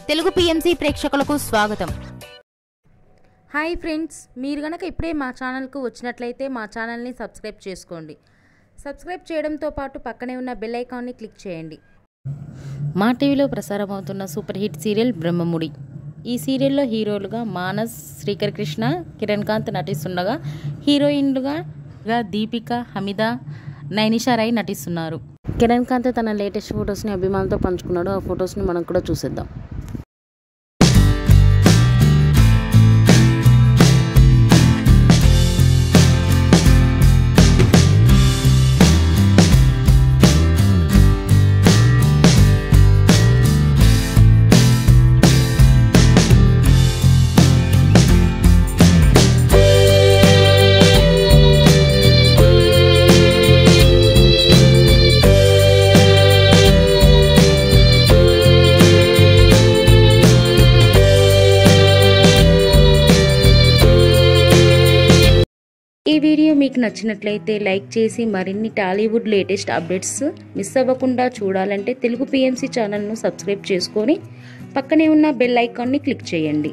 Telugu PMC ప్రేక్షకులకు స్వాగతం. Hi friends, మీరు గనక ఇప్పుడే మా ఛానల్కు వచ్చినట్లయితే మా ఛానల్ని సబ్స్క్రైబ్ చేసుకోండి. సబ్స్క్రైబ్ చేయడంతో పాటు పక్కనే ఉన్న బెల్ ఐకాన్ని క్లిక్ చేయండి. మా టీవీలో ప్రసారం అవుతున్న సూపర్ హిట్ సీరియల్ బ్రహ్మముడి. ఈ సీరియల్లో హీరోలుగా మానస్, శ్రీకర్ కృష్ణ, కిరణ్ కాంత్ నటిస్తుండగా హీరోయిన్లుగా దీపిక, హమీదా, నైనిషా రాయ్ నటిస్తున్నారు. కిరణ్ కాంత్ తన లేటెస్ట్ ఫొటోస్ని అభిమానులతో పంచుకున్నాడు. ఆ ఫొటోస్ని మనం కూడా చూసేద్దాం. ఈ వీడియో మీకు నచ్చినట్లయితే లైక్ చేసి మరిన్ని టాలీవుడ్ లేటెస్ట్ అప్డేట్స్ మిస్ అవ్వకుండా చూడాలంటే తెలుగు పిఎంసి ఛానల్ను సబ్స్క్రైబ్ చేసుకొని పక్కనే ఉన్న బెల్ ఐకాన్ని క్లిక్ చేయండి.